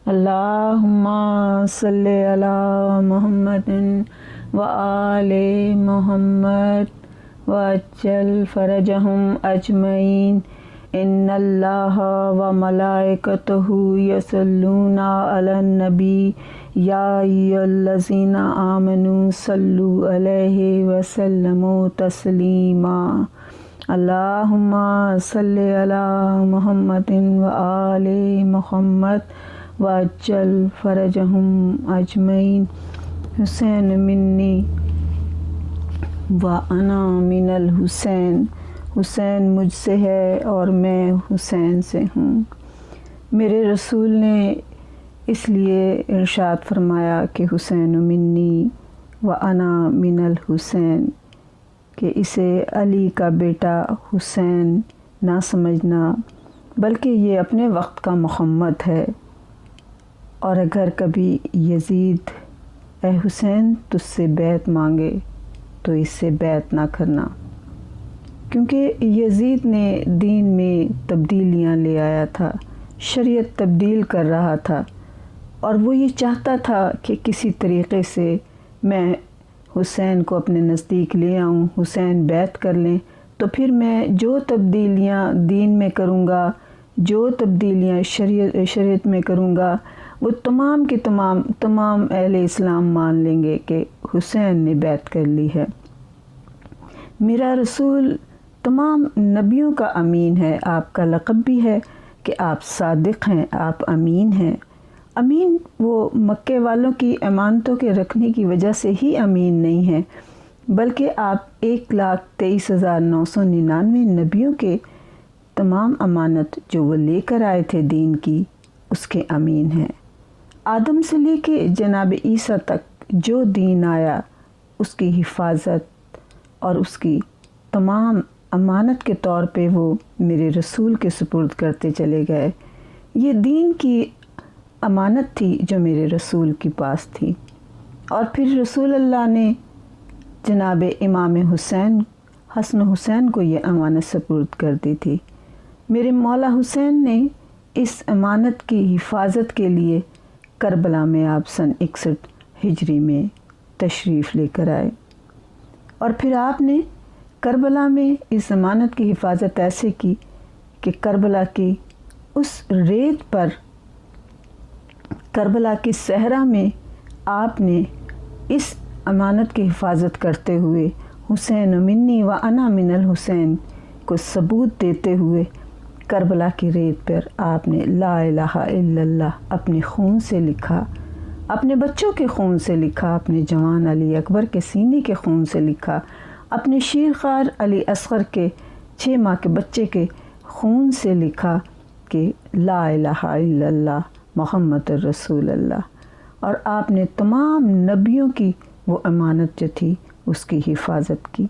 اللہم صلی علی محمد و آل محمد وعجل فرجہم اجمعین ان اللہ و ملائکتہ یصلون علی النبی یا ایھا الذین آمنوا صلوا علیہ وسلموا تسلیما اللہم صلی علی محمد و آل محمد وعجل فرجہم اجمعین حسین منی وانا من الحسین، حسین مجھ سے ہے اور میں حسین سے ہوں۔ میرے رسول نے اس لیے ارشاد فرمایا کہ حسین منی وانا من الحسین، کہ اسے علی کا بیٹا حسین نہ سمجھنا، بلکہ یہ اپنے وقت کا محمد ہے۔ اور اگر کبھی یزید اے حسین تجھ سے بیعت مانگے تو اس سے بیعت نہ کرنا، کیونکہ یزید نے دین میں تبدیلیاں لے آیا تھا، شریعت تبدیل کر رہا تھا، اور وہ یہ چاہتا تھا کہ کسی طریقے سے میں حسین کو اپنے نزدیک لے آؤں، حسین بیعت کر لیں، تو پھر میں جو تبدیلیاں دین میں کروں گا، جو تبدیلیاں شریعت میں کروں گا، وہ تمام کے تمام اہل اسلام مان لیں گے کہ حسین نے بیعت کر لی ہے۔ میرا رسول تمام نبیوں کا امین ہے، آپ کا لقب بھی ہے کہ آپ صادق ہیں، آپ امین ہیں۔ امین وہ مکے والوں کی امانتوں کے رکھنے کی وجہ سے ہی امین نہیں ہیں، بلکہ آپ 1,23,999 نبیوں کے تمام امانت جو وہ لے کر آئے تھے دین کی، اس کے امین ہیں۔ آدم سے لے کے جناب عیسیٰ تک جو دین آیا، اس کی حفاظت اور اس کی تمام امانت کے طور پہ وہ میرے رسول کے سپرد کرتے چلے گئے۔ یہ دین کی امانت تھی جو میرے رسول کے پاس تھی، اور پھر رسول اللہ نے جناب امام حسین، حسن حسین کو یہ امانت سپرد کر دی تھی۔ میرے مولا حسین نے اس امانت کی حفاظت کے لیے کربلا میں آپ سن 61 ہجری میں تشریف لے کر آئے، اور پھر آپ نے کربلا میں اس امانت کی حفاظت ایسے کی کہ کربلا کی اس ریت پر، کربلا کی صحرا میں آپ نے اس امانت کی حفاظت کرتے ہوئے حسین منی و انا من الحسین کو ثبوت دیتے ہوئے کربلا کی ریت پر آپ نے لا الہ الا اللہ اپنے خون سے لکھا، اپنے بچوں کے خون سے لکھا، اپنے جوان علی اکبر کے سینے کے خون سے لکھا، اپنے شیرخوار علی اصغر کے 6 ماہ کے بچے کے خون سے لکھا کہ لا الہ الا اللہ محمد الرسول اللہ۔ اور آپ نے تمام نبیوں کی وہ امانت جو تھی اس کی حفاظت کی۔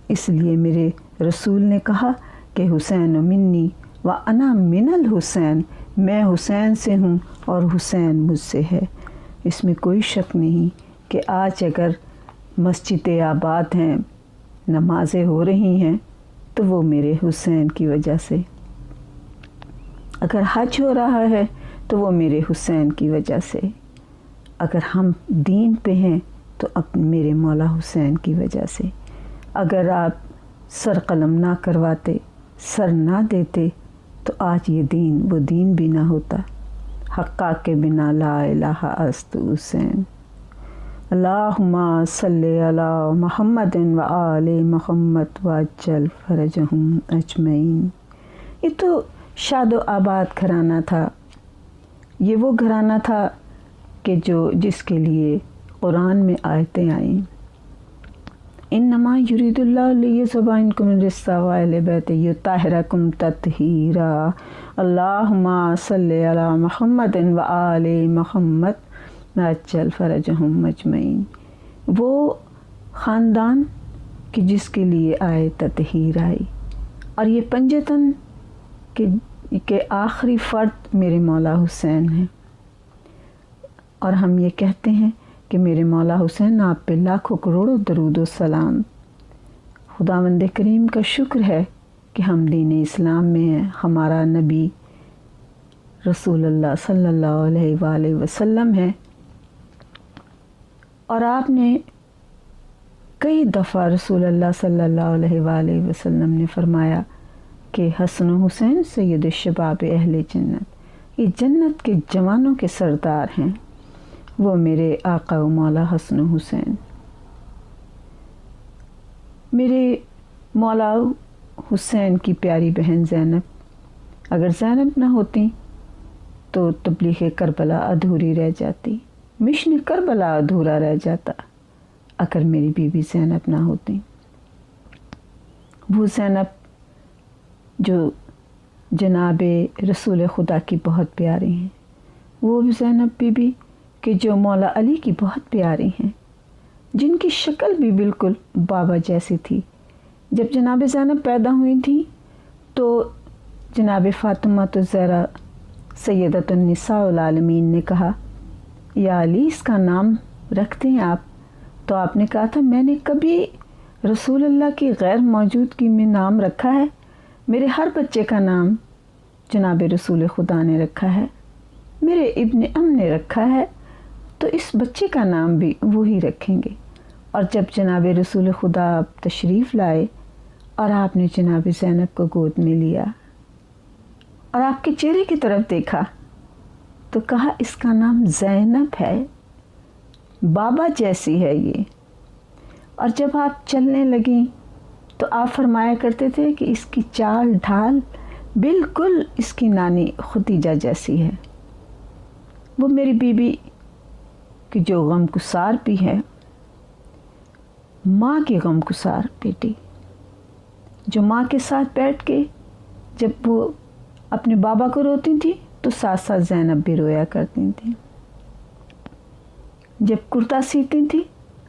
اس لیے میرے رسول نے کہا کہ حسین منی و انا من الحسین، میں حسین سے ہوں اور حسین مجھ سے ہے۔ اس میں کوئی شک نہیں کہ آج اگر مسجدیں آباد ہیں، نمازیں ہو رہی ہیں، تو وہ میرے حسین کی وجہ سے، اگر حج ہو رہا ہے تو وہ میرے حسین کی وجہ سے، اگر ہم دین پہ ہیں تو میرے مولا حسین کی وجہ سے۔ اگر آپ سر قلم نہ کرواتے، سر نہ دیتے، تو آج یہ دین وہ دین بھی نہ ہوتا۔ حقا کے بنا لا الہ است حسین۔ اللہم صلی علی محمد و آل محمد وعجل فرجہم اجمعین۔ یہ تو شاد و آباد گھرانہ تھا، یہ وہ گھرانہ تھا کہ جس کے لیے قرآن میں آیتیں آئیں، انما یرید اللہ لیذھب عنکم الرجس واہل بیتہ یطہرکم تطہیرا۔ اللہم صلی علی محمد و آل محمد وعجل فرجہم اجمعین۔ وہ خاندان کہ جس کے لیے آئے تطہیر آئی، اور یہ پنجتن کہ آخری فرد میرے مولا حسین ہیں، اور ہم یہ کہتے ہیں کہ میرے مولا حسین آپ پہ لاکھوں کروڑوں درود و سلام۔ خداوند کریم کا شکر ہے کہ ہم دین اسلام میں ہیں، ہمارا نبی رسول اللہ صلی اللہ علیہ وآلہ وسلم ہیں، اور آپ نے کئی دفعہ رسول اللہ صلی اللہ علیہ وآلہ وسلم نے فرمایا کہ حسن و حسین سید الشباب اہل جنت، یہ جنت کے جوانوں کے سردار ہیں، وہ میرے آقا و مولا حسن و حسین۔ میرے مولا حسین کی پیاری بہن زینب، اگر زینب نہ ہوتی تو تبلیغ کربلا ادھوری رہ جاتی، مشن کربلا ادھورا رہ جاتا اگر میری بیوی زینب نہ ہوتی۔ وہ زینب جو جناب رسول خدا کی بہت پیاری ہیں، وہ زینب بی بی کہ جو مولا علی کی بہت پیاری ہیں، جن کی شکل بھی بالکل بابا جیسی تھی۔ جب جناب زینب پیدا ہوئی تھیں تو جناب فاطمہ الزہرا سیدۃ النساء العالمین نے کہا، یا علی اس کا نام رکھتے ہیں آپ؟ تو آپ نے کہا تھا، میں نے کبھی رسول اللہ کی غیر موجودگی میں نام رکھا ہے؟ میرے ہر بچے کا نام جناب رسول خدا نے رکھا ہے، میرے ابن ام نے رکھا ہے، تو اس بچے کا نام بھی وہی رکھیں گے۔ اور جب جناب رسول خدا تشریف لائے اور آپ نے جناب زینب کو گود میں لیا اور آپ کے چہرے کی طرف دیکھا تو کہا، اس کا نام زینب ہے، بابا جیسی ہے یہ۔ اور جب آپ چلنے لگیں تو آپ فرمایا کرتے تھے کہ اس کی چال ڈھال بالکل اس کی نانی ختیجہ جیسی ہے۔ وہ میری بیوی کہ جو غم گسار بھی ہے، ماں کی غم گسار بیٹی، جو ماں کے ساتھ بیٹھ کے جب وہ اپنے بابا کو روتی تھی تو ساتھ ساتھ زینب بھی رویا کرتی تھیں۔ جب کرتا سیتی تھی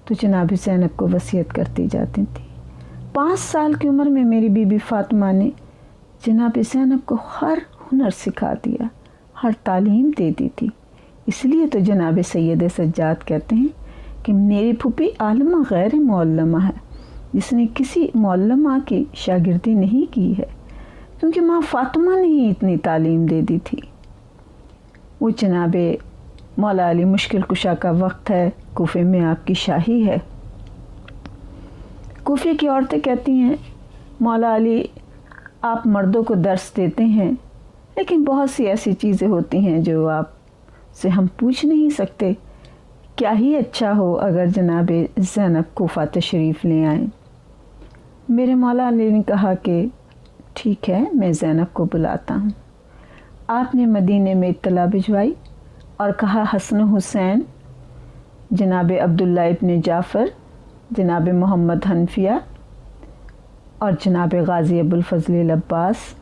تو جناب زینب کو وصیت کرتی جاتی تھی۔ 5 سال کی عمر میں میری بی بی فاطمہ نے جناب زینب کو ہر ہنر سکھا دیا، ہر تعلیم دے دی تھی۔ اس لیے تو جناب سید سجاد کہتے ہیں کہ میری پھوپھی عالمہ غیر معلمہ ہے، جس نے کسی معلمہ کی شاگردی نہیں کی ہے، کیونکہ ماں فاطمہ نے ہی اتنی تعلیم دے دی تھی۔ وہ جناب مولا علی مشکل کشا کا وقت ہے، کوفے میں آپ کی شاہی ہے۔ کوفے کی عورتیں کہتی ہیں، مولا علی آپ مردوں کو درس دیتے ہیں، لیکن بہت سی ایسی چیزیں ہوتی ہیں جو آپ سے ہم پوچھ نہیں سکتے، کیا ہی اچھا ہو اگر جناب زینب کوفہ تشریف لے آئیں۔ میرے مولا علی نے کہا کہ ٹھیک ہے، میں زینب کو بلاتا ہوں۔ آپ نے مدینے میں اطلاع بھجوائی اور کہا، حسن و حسین، جناب عبداللہ ابن جعفر، جناب محمد حنفیہ اور جناب غازی ابوالفضل العباس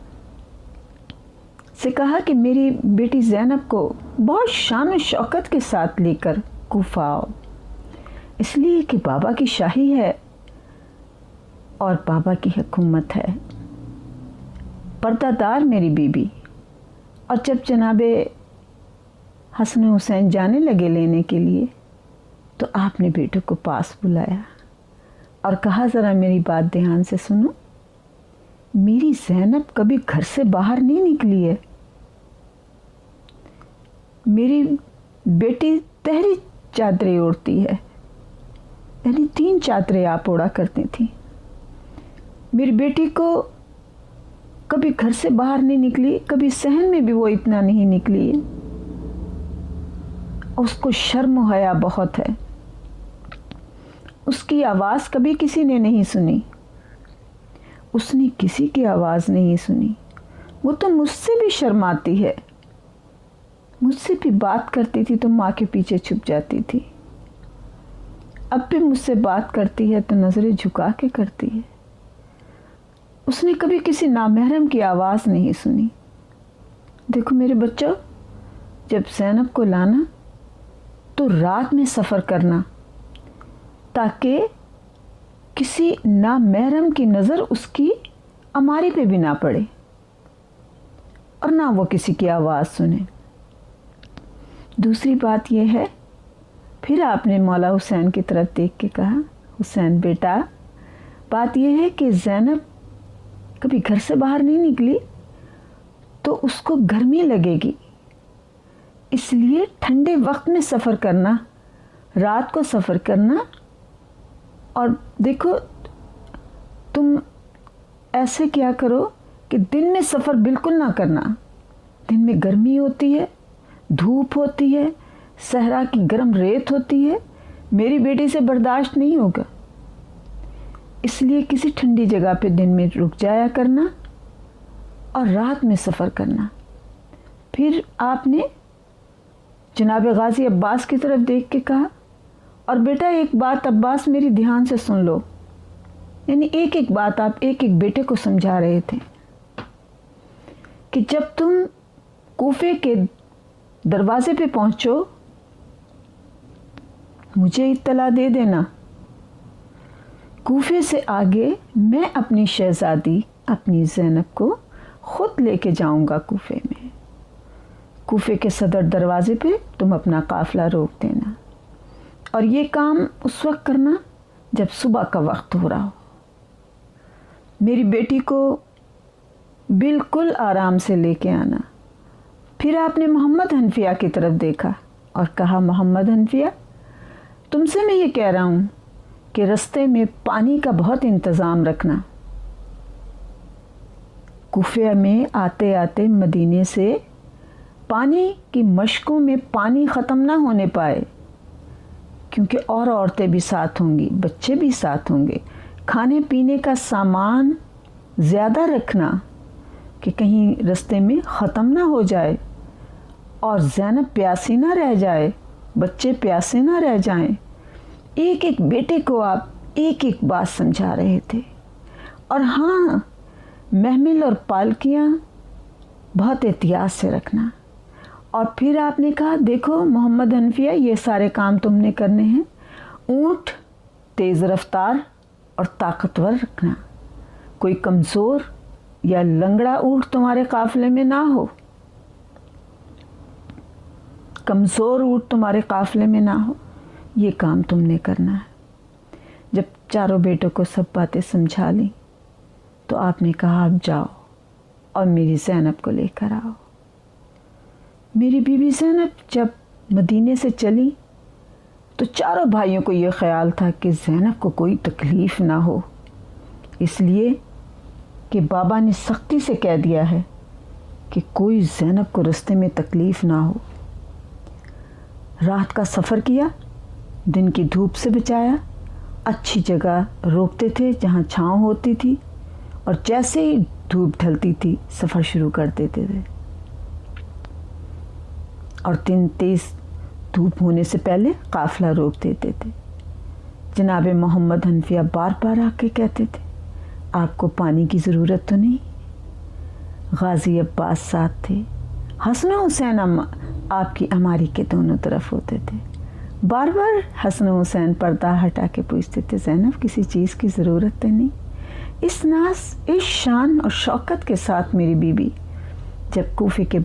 سے کہا کہ میری بیٹی زینب کو بہت شان و شوکت کے ساتھ لے کر کوفہ آؤ، اس لیے کہ بابا کی شاہی ہے اور بابا کی حکومت ہے، پردہ دار میری بیوی۔ اور جب جناب حسن حسین جانے لگے لینے کے لیے تو آپ نے بیٹوں کو پاس بلایا اور کہا، ذرا میری بات دھیان سے سنو، میری زینب کبھی گھر سے باہر نہیں نکلی ہے، میری بیٹی تہری چادریں اوڑھتی ہے، یعنی 3 چادریں آپ اوڑھا کرتی تھیں۔ میری بیٹی کو کبھی گھر سے باہر نہیں نکلی، کبھی صحن میں بھی وہ اتنا نہیں نکلی ہے، اس کو شرم و حیا بہت ہے، اس کی آواز کبھی کسی نے نہیں سنی، اس نے کسی کی آواز نہیں سنی، وہ تو مجھ سے بھی شرماتی ہے، مجھ سے بھی بات کرتی تھی تو ماں کے پیچھے چھپ جاتی تھی، اب بھی مجھ سے بات کرتی ہے تو نظریں جھکا کے کرتی ہے، اس نے کبھی کسی نامحرم کی آواز نہیں سنی۔ دیکھو میرے بچوں، جب زینب کو لانا تو رات میں سفر کرنا تاکہ کسی نامحرم کی نظر اس کی اماری پہ بھی نہ پڑے اور نہ وہ کسی کی آواز سنے۔ دوسری بات یہ ہے، پھر آپ نے مولا حسین کی طرف دیکھ کے کہا، حسین بیٹا، بات یہ ہے کہ زینب کبھی گھر سے باہر نہیں نکلی تو اس کو گرمی لگے گی، اس لیے ٹھنڈے وقت میں سفر کرنا، رات کو سفر کرنا، اور دیکھو تم ایسے کیا کرو کہ دن میں سفر بالکل نہ کرنا. دن میں گرمی ہوتی ہے، دھوپ ہوتی ہے، صحرا کی گرم ریت ہوتی ہے، میری بیٹی سے برداشت نہیں ہوگا. اس لیے کسی ٹھنڈی جگہ پہ دن میں رک جایا کرنا اور رات میں سفر کرنا. پھر آپ نے جناب غازی عباس کی طرف دیکھ کے کہا، اور بیٹا ایک بات عباس میری دھیان سے سن لو. یعنی ایک ایک بات آپ ایک ایک بیٹے کو سمجھا رہے تھے کہ جب تم کوفے کے دروازے پہ پہنچو مجھے اطلاع دے دینا. کوفے سے آگے میں اپنی شہزادی اپنی زینب کو خود لے کے جاؤں گا کوفے میں. کوفے کے صدر دروازے پہ تم اپنا قافلہ روک دینا، اور یہ کام اس وقت کرنا جب صبح کا وقت ہو رہا ہو. میری بیٹی کو بالکل آرام سے لے کے آنا. پھر آپ نے محمد حنفیہ کی طرف دیکھا اور کہا، محمد حنفیہ تم سے میں یہ کہہ رہا ہوں کہ رستے میں پانی کا بہت انتظام رکھنا. کوفے میں آتے آتے مدینے سے پانی کی مشکوں میں پانی ختم نہ ہونے پائے، کیونکہ اور عورتیں بھی ساتھ ہوں گی، بچے بھی ساتھ ہوں گے. کھانے پینے کا سامان زیادہ رکھنا کہ کہیں رستے میں ختم نہ ہو جائے، اور زینب پیاسی نہ رہ جائے، بچے پیاسے نہ رہ جائیں. ایک ایک بیٹے کو آپ ایک ایک بات سمجھا رہے تھے. اور ہاں، محمل اور پالکیاں بہت احتیاط سے رکھنا. اور پھر آپ نے کہا، دیکھو محمد حنفیہ یہ سارے کام تم نے کرنے ہیں. اونٹ تیز رفتار اور طاقتور رکھنا، کوئی کمزور یا لنگڑا اونٹ تمہارے قافلے میں نہ ہو. کمزور اونٹ تمہارے قافلے میں نہ ہو، یہ کام تم نے کرنا ہے. جب چاروں بیٹوں کو سب باتیں سمجھا لیں تو آپ نے کہا، آپ جاؤ اور میری زینب کو لے کر آؤ. میری بیوی زینب جب مدینے سے چلی تو چاروں بھائیوں کو یہ خیال تھا کہ زینب کو کوئی تکلیف نہ ہو، اس لیے کہ بابا نے سختی سے کہہ دیا ہے کہ کوئی زینب کو رستے میں تکلیف نہ ہو. رات کا سفر کیا، دن کی دھوپ سے بچایا، اچھی جگہ روکتے تھے جہاں چھاؤں ہوتی تھی، اور جیسے ہی دھوپ ڈھلتی تھی سفر شروع کر دیتے تھے. اور دن تیز دھوپ ہونے سے پہلے قافلہ روک دیتے تھے. جناب محمد حنفیہ بار بار آ کے کہتے تھے، آپ کو پانی کی ضرورت تو نہیں. غازی عباس ساتھ تھے، حسن و حسین آپ کی الماری کے دونوں طرف ہوتے تھے. بار بار حسن و حسین پردہ ہٹا کے پوچھتے تھے، زینب کسی چیز کی ضرورت تو نہیں؟ اس ناز، اس شان اور شوکت کے ساتھ میری بیوی جب کوفے کے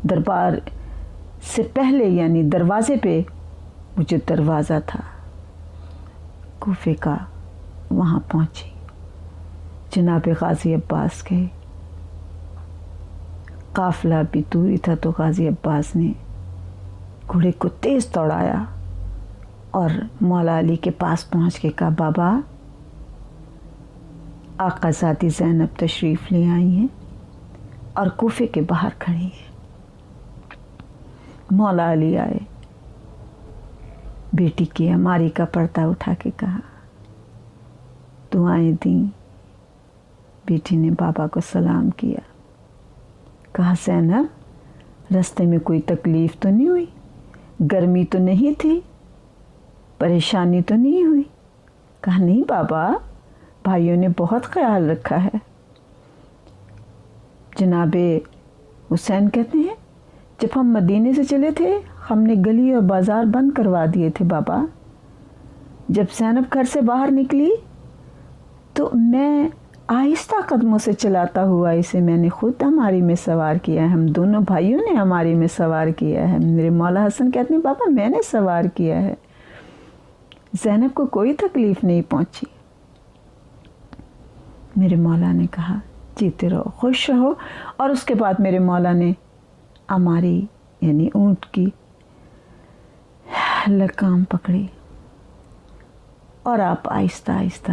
دربار سے پہلے، یعنی دروازے پہ، وہ جو دروازہ تھا کوفے کا، وہاں پہنچی. جناب غازی عباس کے قافلہ بھی دوری تھا تو غازی عباس نے گھوڑے کو تیز دوڑایا اور مولا علی کے پاس پہنچ کے کہا، بابا آقا زادی زینب تشریف لے آئی ہیں اور کوفے کے باہر کھڑی ہیں. مولا علی آئے، بیٹی کی الماری کا پردہ اٹھا کے کہا، دعائیں دیں. بیٹی نے بابا کو سلام کیا، کہا، زینب رستے میں کوئی تکلیف تو نہیں ہوئی؟ گرمی تو نہیں تھی؟ پریشانی تو نہیں ہوئی؟ کہا، نہیں بابا، بھائیوں نے بہت خیال رکھا ہے. جناب حسین کہتے ہیں، جب ہم مدینے سے چلے تھے ہم نے گلی اور بازار بند کروا دیے تھے بابا. جب زینب گھر سے باہر نکلی تو میں آہستہ قدموں سے چلاتا ہوا اسے میں نے خود ہماری میں سوار کیا ہے. ہم دونوں بھائیوں نے ہماری میں سوار کیا ہے. میرے مولا حسن کہتے ہیں، بابا میں نے سوار کیا ہے. زینب کو کوئی تکلیف نہیں پہنچی. میرے مولا نے کہا، جیتے رہو، خوش رہو. اور اس کے بعد میرے مولا نے ہماری یعنی اونٹ کی لگام پکڑی اور آپ آہستہ آہستہ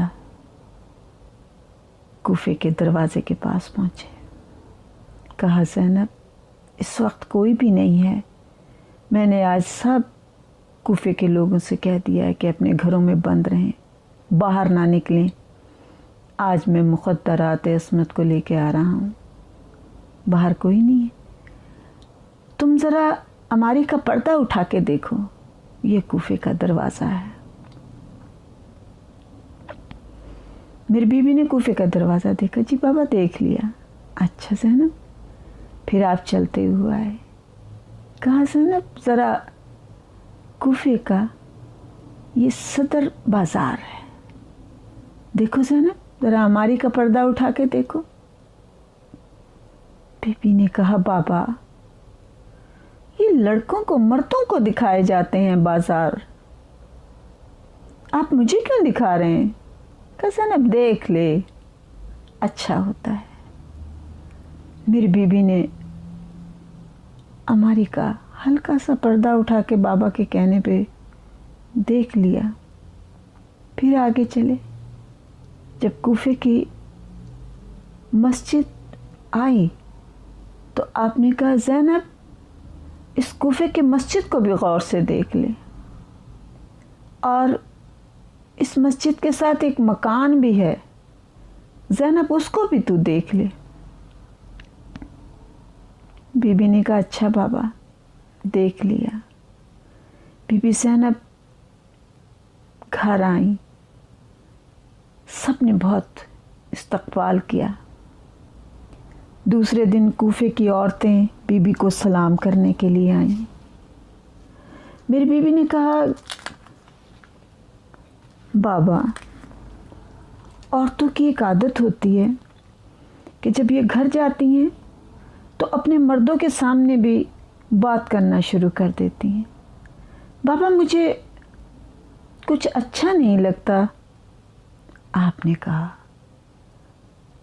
کوفے کے دروازے کے پاس پہنچے. کہا زینب اس وقت کوئی بھی نہیں ہے. میں نے آج سب کوفے کے لوگوں سے کہہ دیا ہے کہ اپنے گھروں میں بند رہیں, باہر نہ نکلیں. آج میں مقدرات عصمت کو لے کے آ رہا ہوں. باہر کوئی نہیں ہے. تم ذرا الماری کا پردہ اٹھا کے دیکھو, یہ کوفے کا دروازہ ہے. میری بیوی نے کوفے کا دروازہ دیکھا. جی بابا دیکھ لیا. اچھا زینب. پھر آپ چلتے ہوئے آئے. کہا زینب ذرا کوفے کا یہ صدر بازار ہے, دیکھو زینب ذرا الماری کا پردہ اٹھا کے دیکھو. بیوی نے کہا بابا یہ لڑکوں کو مردوں کو دکھائے جاتے ہیں بازار, آپ مجھے کیوں دکھا رہے ہیں؟ کہ زینب دیکھ لے اچھا ہوتا ہے. میری بیوی نے الماری کا ہلکا سا پردہ اٹھا کے بابا کے کہنے پہ دیکھ لیا. پھر آگے چلے. جب کوفے کی مسجد آئی تو آپ نے کہا زینب اس کوفے کی مسجد کو بھی غور سے دیکھ لے, اور اس مسجد کے ساتھ ایک مکان بھی ہے زینب اس کو بھی تو دیکھ لے. بی بی نے کہا اچھا بابا دیکھ لیا. بی بی زینب گھر آئیں. سب نے بہت استقبال کیا. دوسرے دن کوفے کی عورتیں بی بی کو سلام کرنے کے لیے آئیں. میری بیوی نے کہا بابا عورتوں کی ایک عادت ہوتی ہے کہ جب یہ گھر جاتی ہیں تو اپنے مردوں کے سامنے بھی بات کرنا شروع کر دیتی ہیں. بابا مجھے کچھ اچھا نہیں لگتا. آپ نے کہا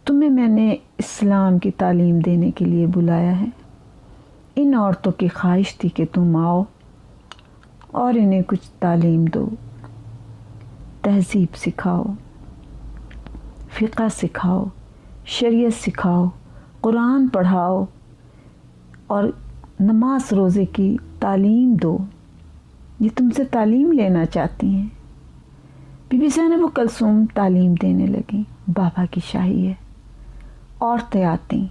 تمہیں میں نے اسلام کی تعلیم دینے کے لیے بلایا ہے. ان عورتوں کی خواہش تھی کہ تم آؤ اور انہیں کچھ تعلیم دو, تہذیب سکھاؤ, فقہ سکھاؤ, شریعت سکھاؤ, قرآن پڑھاؤ اور نماز روزے کی تعلیم دو. یہ تم سے تعلیم لینا چاہتی ہیں. بی بی زینب و کلثوم تعلیم دینے لگیں. بابا کی شاہی ہے, عورتیں آتی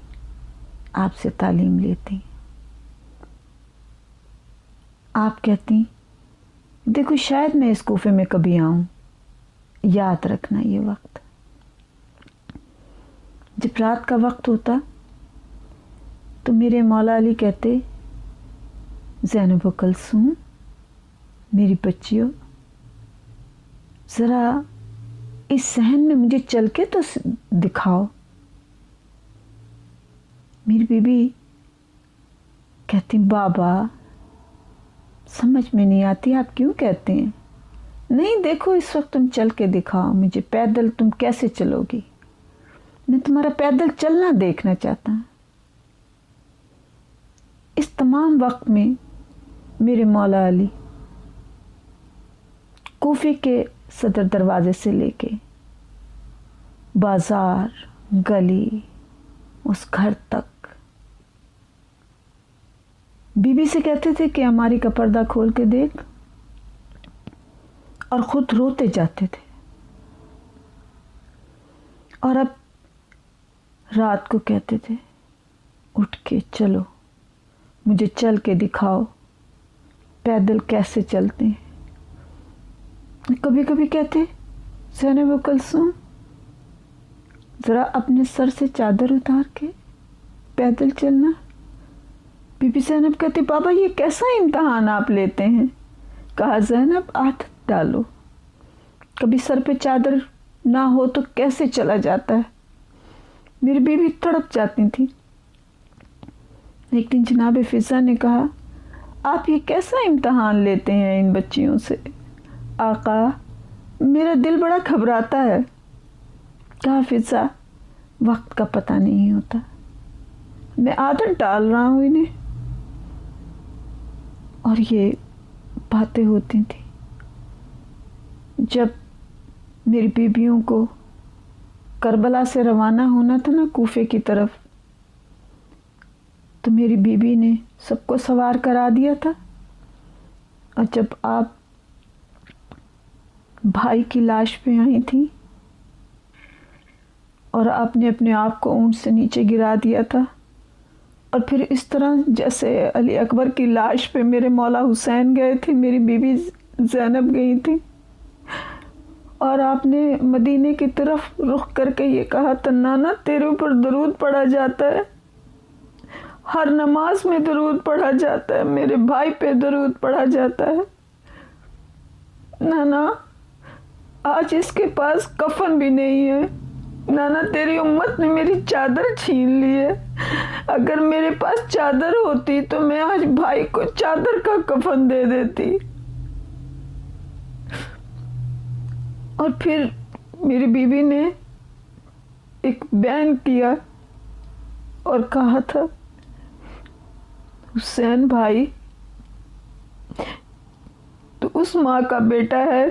آپ سے تعلیم لیتی. آپ کہتی دیکھو شاید میں اس کوفے میں کبھی آؤں, یاد رکھنا یہ وقت. جب رات کا وقت ہوتا تو میرے مولا علی کہتے زینب و کلثوم میری بچیوں ذرا اس صحن میں مجھے چل کے تو دکھاؤ. میری بیوی کہتی بابا سمجھ میں نہیں آتی آپ کیوں کہتے ہیں. نہیں دیکھو اس وقت تم چل کے دکھاؤ مجھے, پیدل تم کیسے چلو گی, میں تمہارا پیدل چلنا دیکھنا چاہتا ہوں. اس تمام وقت میں میرے مولا علی کوفے کے صدر دروازے سے لے کے بازار, گلی, اس گھر تک بی بی سے کہتے تھے کہ الماری کا پردہ کھول کے دیکھ, اور خود روتے جاتے تھے. اور اب رات کو کہتے تھے اٹھ کے چلو مجھے چل کے دکھاؤ پیدل کیسے چلتے ہیں. کبھی کبھی کہتے زینب و کلثوم ذرا اپنے سر سے چادر اتار کے پیدل چلنا. بی بی زینب کہتی بابا یہ کیسا امتحان آپ لیتے ہیں. کہا زینب عادت ڈالو, کبھی سر پہ چادر نہ ہو تو کیسے چلا جاتا ہے. میری بیوی تڑپ جاتی تھی. ایک دن جناب فضا نے کہا آپ یہ کیسا امتحان لیتے ہیں ان بچیوں سے. آقا میرا دل بڑا گھبراتا ہے. کہا فضا وقت کا پتہ نہیں ہوتا, میں عادت ڈال رہا ہوں انہیں. اور یہ باتیں ہوتی تھیں. جب میری بیویوں کو کربلا سے روانہ ہونا تھا نا کوفے کی طرف، تو میری بیوی نے سب کو سوار کرا دیا تھا. اور جب آپ بھائی کی لاش پہ آئی تھی اور آپ نے اپنے آپ کو اونٹ سے نیچے گرا دیا تھا، اور پھر اس طرح جیسے علی اکبر کی لاش پہ میرے مولا حسین گئے تھے، میری بیوی زینب گئی تھی، اور آپ نے مدینے کی طرف رخ کر کے یہ کہا تھا، نانا تیرے اوپر درود پڑھا جاتا ہے، ہر نماز میں درود پڑھا جاتا ہے، میرے بھائی پہ درود پڑھا جاتا ہے. نانا آج اس کے پاس کفن بھی نہیں ہے. نانا تیری امت نے میری چادر چھین لی ہے، اگر میرے پاس چادر ہوتی تو میں آج بھائی کو چادر کا کفن دے دیتی. اور پھر میری بیوی نے ایک بیان کیا اور کہا تھا، حسین بھائی تو اس ماں کا بیٹا ہے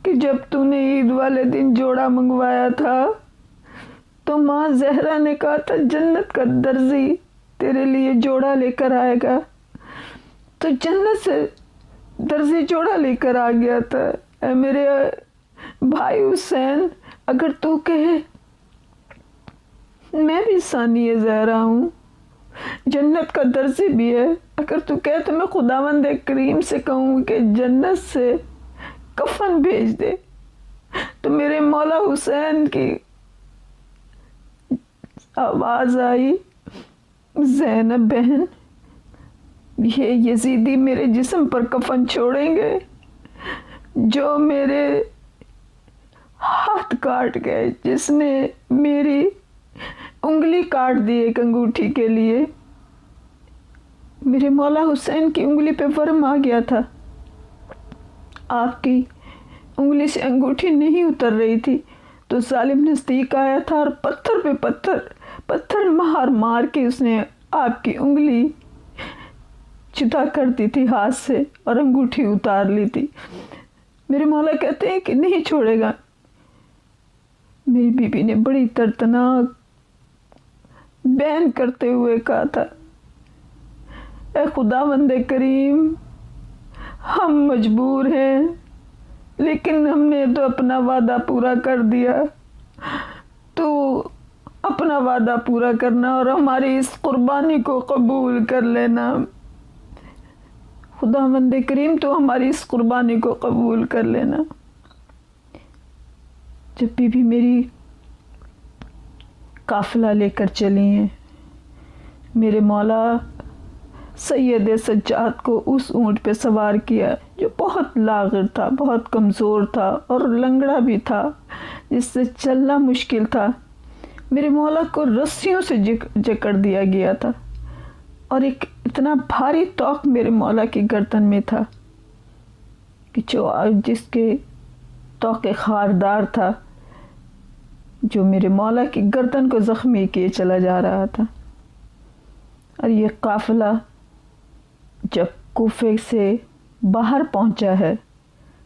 کہ جب تو نے عید والے دن جوڑا منگوایا تھا تو ماں زہرا نے کہا تھا جنت کا درزی تیرے لیے جوڑا لے کر آئے گا، تو جنت سے درزی جوڑا لے کر آ گیا تھا. اے میرے بھائی حسین، اگر تو کہے میں بھی ثانی زہرا ہوں، جنت کا درزی بھی ہے، اگر تو کہے تو میں خداوند کریم سے کہوں کہ جنت سے کفن بھیج دے. تو میرے مولا حسین کی آواز آئی، زینب بہن، یہ یزیدی میرے جسم پر کفن چھوڑیں گے جو میرے ہاتھ کاٹ گئے، جس نے میری انگلی کاٹ دی ایک انگوٹھی کے لیے. میرے مولا حسین کی انگلی پہ ورم آ گیا تھا، آپ کی انگلی سے انگوٹھی نہیں اتر رہی تھی، تو ظالم نزدیک آیا تھا اور پتھر پہ پتھر مار مار کے اس نے آپ کی انگلی جدا کر دی تھی ہاتھ سے اور انگوٹھی اتار لی تھی. میرے مولا کہتے ہیں کہ نہیں چھوڑے گا. میری بیوی نے بڑی دردناک بیان کرتے ہوئے کہا تھا، اے خداوند کریم، ہم مجبور ہیں لیکن ہم نے تو اپنا وعدہ پورا کر دیا، تو اپنا وعدہ پورا کرنا اور ہماری اس قربانی کو قبول کر لینا. خداوند کریم تو ہماری اس قربانی کو قبول کر لینا. جب بھی میری قافلہ لے کر چلی ہیں، میرے مولا سید سجاد کو اس اونٹ پہ سوار کیا جو بہت لاغر تھا، بہت کمزور تھا اور لنگڑا بھی تھا، جس سے چلنا مشکل تھا. میرے مولا کو رسیوں سے جکڑ دیا گیا تھا اور ایک اتنا بھاری توق میرے مولا کی گردن میں تھا کہ جس کے توق خاردار تھا، جو میرے مولا کی گردن کو زخمی کیے چلا جا رہا تھا. اور یہ قافلہ جب کوفے سے باہر پہنچا ہے،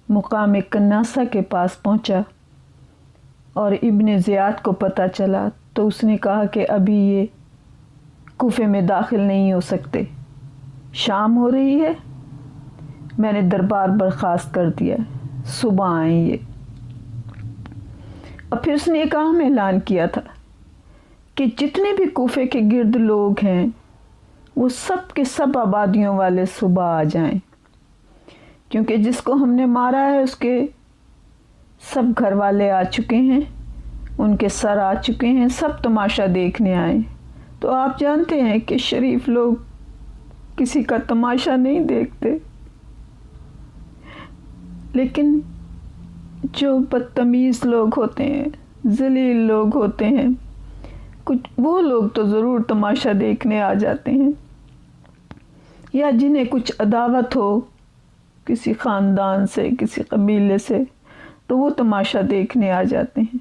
مقام کناسہ کے پاس پہنچا اور ابن زیاد کو پتہ چلا، تو اس نے کہا کہ ابھی یہ کوفے میں داخل نہیں ہو سکتے، شام ہو رہی ہے، میں نے دربار برخاست کر دیا، صبح آئیں یہ. اور پھر اس نے ایک اہم اعلان کیا تھا کہ جتنے بھی کوفے کے گرد لوگ ہیں وہ سب کے سب آبادیوں والے صبح آ جائیں، کیونکہ جس کو ہم نے مارا ہے اس کے سب گھر والے آ چکے ہیں، ان کے سر آ چکے ہیں، سب تماشا دیکھنے آئے. تو آپ جانتے ہیں کہ شریف لوگ کسی کا تماشا نہیں دیکھتے، لیکن جو بدتمیز لوگ ہوتے ہیں، ذلیل لوگ ہوتے ہیں، کچھ وہ لوگ تو ضرور تماشا دیکھنے آ جاتے ہیں، یا جنہیں کچھ عداوت ہو کسی خاندان سے، کسی قبیلے سے، تو وہ تماشا دیکھنے آ جاتے ہیں.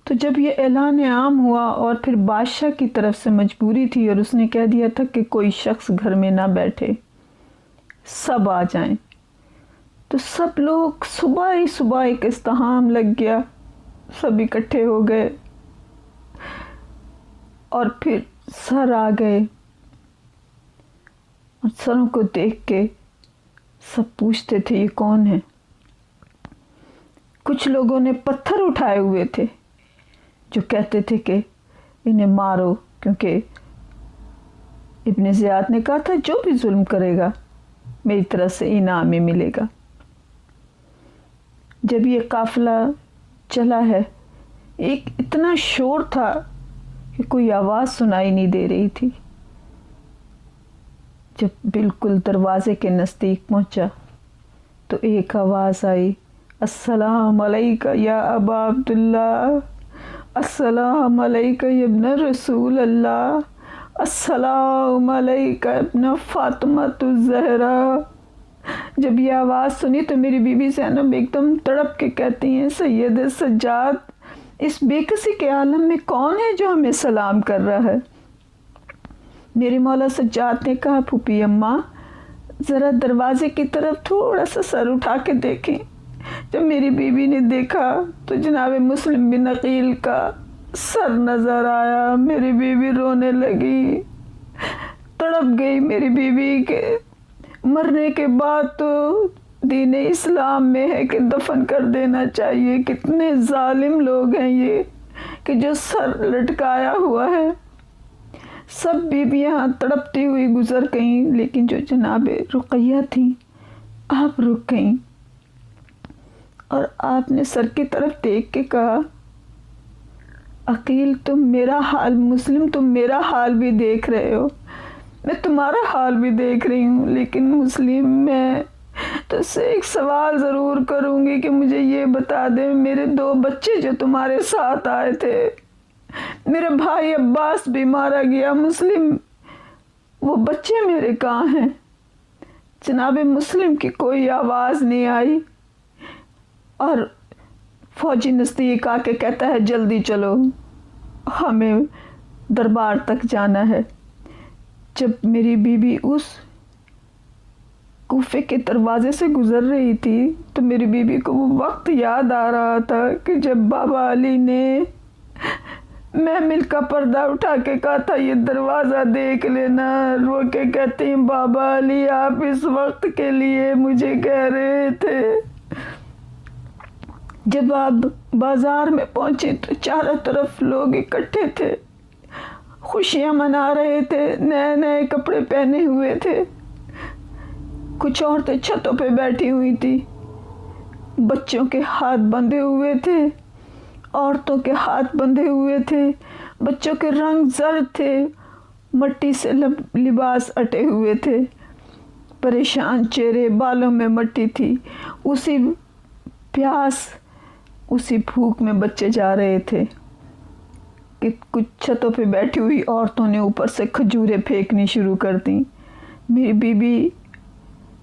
تو جب یہ اعلان عام ہوا اور پھر بادشاہ کی طرف سے مجبوری تھی اور اس نے کہہ دیا تھا کہ کوئی شخص گھر میں نہ بیٹھے، سب آ جائیں. تو سب لوگ صبح ہی صبح ایک ازدحام لگ گیا، سب اکٹھے ہو گئے اور پھر سر آ گئے اور سروں کو دیکھ کے سب پوچھتے تھے یہ کون ہے. کچھ لوگوں نے پتھر اٹھائے ہوئے تھے جو کہتے تھے کہ انہیں مارو، کیونکہ ابن زیاد نے کہا تھا جو بھی ظلم کرے گا میری طرف سے انعام میں ملے گا. جب یہ قافلہ چلا ہے، ایک اتنا شور تھا کہ کوئی آواز سنائی نہیں دے رہی تھی. جب بالکل دروازے کے نزدیک پہنچا تو ایک آواز آئی، السلام علیکہ یا ابا عبداللہ، السلام علیکہ یا ابن رسول اللہ، السلام علیکہ ابن فاطمۃ الزہرا. جب یہ آواز سنی تو میری بیوی زینب ایک دم تڑپ کے کہتی ہیں، سید سجاد، اس بے کسی کے عالم میں کون ہے جو ہمیں سلام کر رہا ہے؟ میرے مولا سجاد نے کہا، پھوپھی اماں ذرا دروازے کی طرف تھوڑا سا سر اٹھا کے دیکھیں. جب میری بیوی نے دیکھا تو جناب مسلم بن عقیل کا سر نظر آیا. میری بیوی رونے لگی، تڑپ گئی. میری بیوی کے مرنے کے بعد تو دین اسلام میں ہے کہ دفن کر دینا چاہیے. کتنے ظالم لوگ ہیں یہ کہ جو سر لٹکایا ہوا ہے. سب بیویاں تڑپتی ہوئی گزر گئیں، لیکن جو جناب رقیہ تھیں آپ رک گئیں اور آپ نے سر کی طرف دیکھ کے کہا، عقیل تم میرا حال، مسلم تم میرا حال بھی دیکھ رہے ہو، میں تمہارا حال بھی دیکھ رہی ہوں، لیکن مسلم میں تو سے ایک سوال ضرور کروں گی کہ مجھے یہ بتا دے، میرے 2 بچے جو تمہارے ساتھ آئے تھے، میرے بھائی عباس بھی مارا گیا، مسلم وہ بچے میرے کہاں ہیں؟ جناب مسلم کی کوئی آواز نہیں آئی اور فوجی نزدیک آ کے کہتا ہے، جلدی چلو ہمیں دربار تک جانا ہے. جب میری بیوی اس کوفے کے دروازے سے گزر رہی تھی تو میری بیوی کو وہ وقت یاد آ رہا تھا کہ جب بابا علی نے محمل کا پردہ اٹھا کے کہا تھا یہ دروازہ دیکھ لینا. رو کے کہتے ہیں، بابا علی آپ اس وقت کے لیے مجھے کہہ رہے تھے. جب آپ بازار میں پہنچے تو چاروں طرف لوگ اکٹھے تھے، خوشیاں منا رہے تھے، نئے نئے کپڑے پہنے ہوئے تھے. کچھ عورتیں چھتوں پہ بیٹھی ہوئی تھی، بچوں کے ہاتھ بندھے ہوئے تھے، عورتوں کے ہاتھ بندھے ہوئے تھے، بچوں کے رنگ زرد تھے، مٹی سے لباس اٹے ہوئے تھے، پریشان چہرے، بالوں میں مٹی تھی. اسی پیاس، اسی بھوک میں بچے جا رہے تھے کہ کچھ چھتوں پہ بیٹھی ہوئی عورتوں نے اوپر سے کھجوریں پھینکنی شروع کر دیں. میری بیوی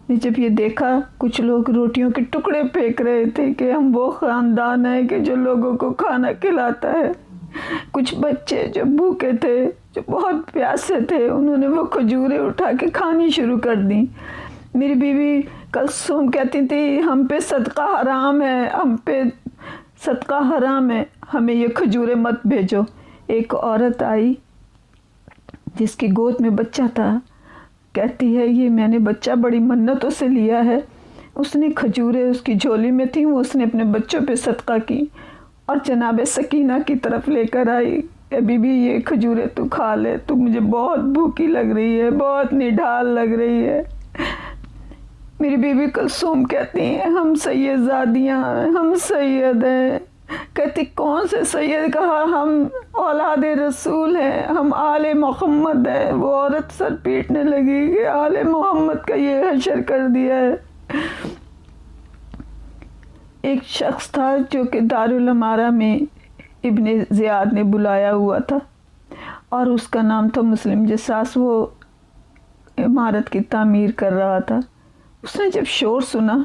نے جب یہ دیکھا کچھ لوگ روٹیوں کے ٹکڑے پھینک رہے تھے کہ ہم وہ خاندان ہیں کہ جو لوگوں کو کھانا کھلاتا ہے. کچھ بچے جو بھوکے تھے، جو بہت پیاسے تھے، انہوں نے وہ کھجوریں اٹھا کے کھانی شروع کر دیں. میری بیوی کلثوم کہتی تھی، ہم پہ صدقہ حرام ہے، ہم پہ صدقہ حرام ہے، ہمیں یہ کھجوریں مت بھیجو. ایک عورت آئی جس کی گود میں بچہ تھا، کہتی ہے یہ میں نے بچہ بڑی منتوں سے لیا ہے. اس نے کھجوریں اس کی جھولی میں تھیں، وہ اس نے اپنے بچوں پہ صدقہ کی اور جناب سکینہ کی طرف لے کر آئی کہ بی بی یہ کھجوریں تو کھا لے، تو مجھے بہت بھوکی لگ رہی ہے، بہت نڈھال لگ رہی ہے. میری بیوی کلثوم کہتی ہیں، ہم سید زادیاں ہیں، ہم سید ہیں. کہتی کون سے سید؟ کہا ہم اولاد رسول ہیں، ہم آل محمد ہیں. وہ عورت سر پیٹنے لگی کہ آل محمد کا یہ حشر کر دیا ہے. ایک شخص تھا جو کہ دارالامارہ میں ابن زیاد نے بلایا ہوا تھا اور اس کا نام تھا مسلم جساس. وہ عمارت کی تعمیر کر رہا تھا. اس نے جب شور سنا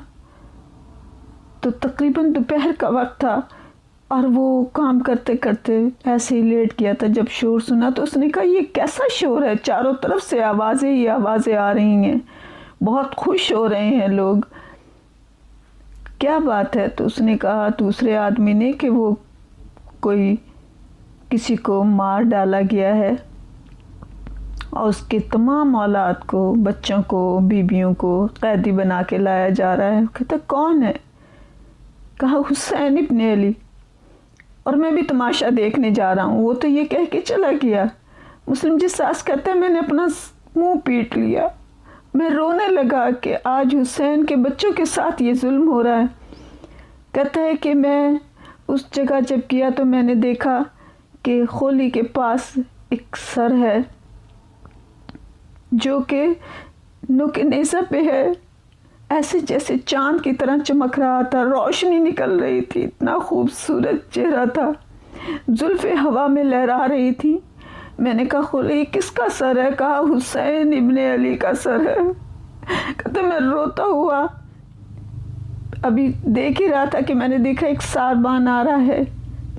تو تقریباً دوپہر کا وقت تھا اور وہ کام کرتے کرتے ایسے ہی لیٹ گیا تھا. جب شور سنا تو اس نے کہا یہ کیسا شور ہے، چاروں طرف سے آوازیں ہی آوازیں آ رہی ہیں. بہت خوش ہو رہے ہیں لوگ، کیا بات ہے؟ تو اس نے کہا دوسرے آدمی نے کہ وہ کوئی کسی کو مار ڈالا گیا ہے اور اس کے تمام اولاد کو، بچوں کو، بیویوں کو قیدی بنا کے لایا جا رہا ہے۔ کہتا کون ہے؟ کہا حسین ابن علی، اور میں بھی تماشا دیکھنے جا رہا ہوں۔ وہ تو یہ کہہ کے چلا گیا۔ مسلم جساس کہتا ہے میں نے اپنا منہ پیٹ لیا، میں رونے لگا کہ آج حسین کے بچوں کے ساتھ یہ ظلم ہو رہا ہے۔ کہتا ہے کہ میں اس جگہ جب گیا تو میں نے دیکھا کہ خولی کے پاس ایک سر ہے جو کہ نوک نیزہ پہ ہے، ایسے جیسے چاند کی طرح چمک رہا تھا، روشنی نکل رہی تھی، اتنا خوبصورت چہرہ تھا، زلفیں ہوا میں لہرا رہی تھی۔ میں نے کہا خولی کس کا سر ہے؟ کہا حسین ابن علی کا سر ہے۔ کہتا میں روتا ہوا ابھی دیکھ ہی رہا تھا کہ میں نے دیکھا ایک ساربان آ رہا ہے،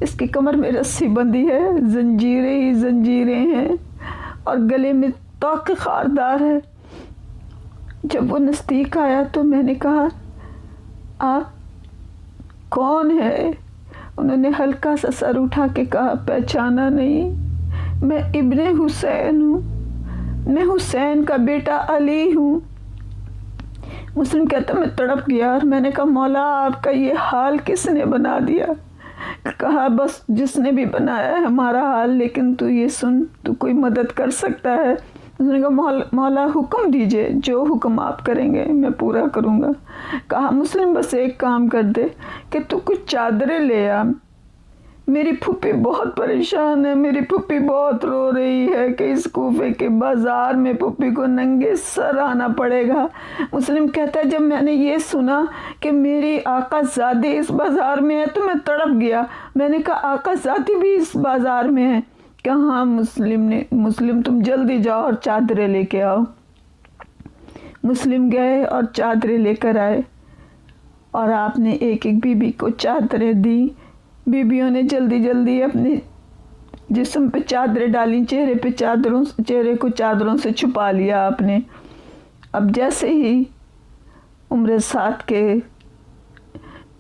اس کی کمر میں رسی بندھی ہے، زنجیریں ہی زنجیریں ہیں اور گلے میں توق خاردار ہے۔ جب وہ نزدیک آیا تو میں نے کہا آپ کون ہے؟ انہوں نے ہلکا سا سر اٹھا کے کہا پہچانا نہیں؟ میں ابن حسین ہوں، میں حسین کا بیٹا علی ہوں۔ مسلم کہتا میں تڑپ گیا اور میں نے کہا مولا آپ کا یہ حال کس نے بنا دیا؟ کہا بس جس نے بھی بنایا ہے ہمارا حال، لیکن تو یہ سن، تو کوئی مدد کر سکتا ہے؟ اس نے کہا مولا حکم دیجئے، جو حکم آپ کریں گے میں پورا کروں گا۔ کہا مسلم بس ایک کام کر دے کہ تو کچھ چادریں لے آ، میری پھوپھی بہت پریشان ہے، میری پھوپھی بہت رو رہی ہے کہ اس کوفے کے بازار میں پھوپھی کو ننگے سر آنا پڑے گا۔ مسلم کہتا ہے جب میں نے یہ سنا کہ میری آقا زادی اس بازار میں ہے تو میں تڑپ گیا۔ میں نے کہا آقا زادی بھی اس بازار میں ہے؟ کہاں مسلم تم جلدی جاؤ اور چادریں لے کے آؤ۔ مسلم گئے اور چادریں لے کر آئے اور آپ نے ایک ایک بی بی کو چادریں دی۔ بیویوں نے جلدی جلدی اپنے جسم پہ چادریں ڈالیں، چہرے کو چادروں سے چھپا لیا آپ نے۔ اب جیسے ہی عمر سعد کے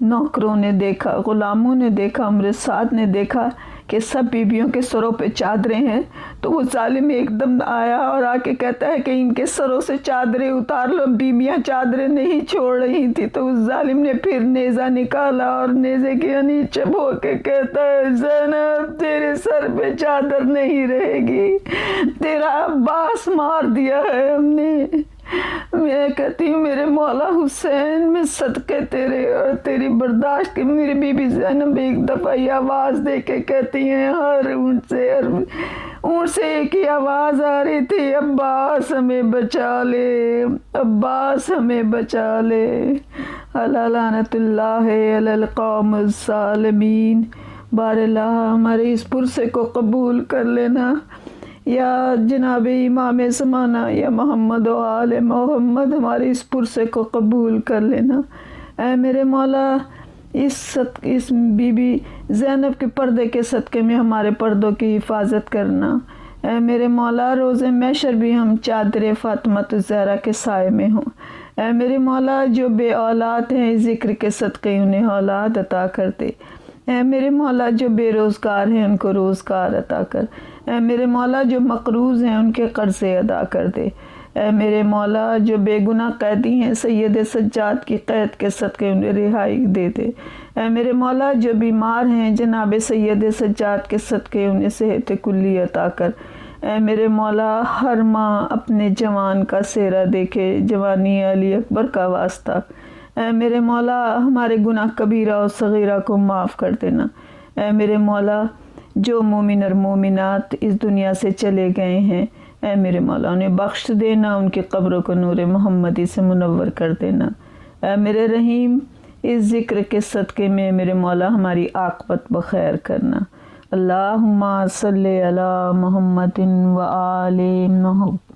نوکروں نے دیکھا، غلاموں نے دیکھا، عمر سعد نے دیکھا کہ سب بیویوں کے سروں پہ چادریں ہیں، تو وہ ظالم ایک دم آیا اور آ کے کہتا ہے کہ ان کے سروں سے چادریں اتار لو۔ بیویاں چادریں نہیں چھوڑ رہی تھی تو اس ظالم نے پھر نیزہ نکالا اور نیزے کے نیچے بو کے کہتا ہے زینب تیرے سر پہ چادر نہیں رہے گی، تیرا عباس مار دیا ہے ہم نے۔ میں کہتی ہوں میرے مولا حسین میں صدقے تیرے اور تیری برداشت کی۔ میری بی بی زینب ایک دفعہ یہ آواز دے کے کہتی ہیں ہر اونٹ سے ایک ہی آواز آ رہی تھی عباس ہمیں بچا لے، عباس ہمیں بچا لے۔ الا لعنت اللہ علی القوم الظالمین۔ بار اللہ ہمارے اس پرسے کو قبول کر لینا یا جناب امام زمانہ یا محمد و آل محمد، ہمارے اس پرسے کو قبول کر لینا۔ اے میرے مولا اس بی بی زینب کے پردے کے صدقے میں ہمارے پردوں کی حفاظت کرنا۔ اے میرے مولا روز محشر بھی ہم چادر فاطمۃ الزہرا کے سائے میں ہوں۔ اے میرے مولا جو بے اولاد ہیں ذکر کے صدقے انہیں اولاد عطا کر دے۔ اے میرے مولا جو بے روزگار ہیں ان کو روزگار عطا کر۔ اے میرے مولا جو مقروض ہیں ان کے قرضے ادا کر دے۔ اے میرے مولا جو بے گناہ قیدی ہیں سید سجاد کی قید کے صدقے انہیں رہائی دے دے۔ اے میرے مولا جو بیمار ہیں جناب سید سجاد کے صدقے انہیں صحت کلی عطا کر۔ اے میرے مولا ہر ماں اپنے جوان کا چہرہ دیکھے، جوانی علی اکبر کا واسطہ۔ اے میرے مولا ہمارے گناہ کبیرہ اور صغیرہ کو معاف کر دینا۔ اے میرے مولا جو مومن اور مومنات اس دنیا سے چلے گئے ہیں اے میرے مولا انہیں بخش دینا، ان کی قبروں کو نور محمدی سے منور کر دینا۔ اے میرے رحیم اس ذکر کے صدقے میں میرے مولا ہماری عاقبت بخیر کرنا۔ اللہم صلی علی محمد و آل محمد۔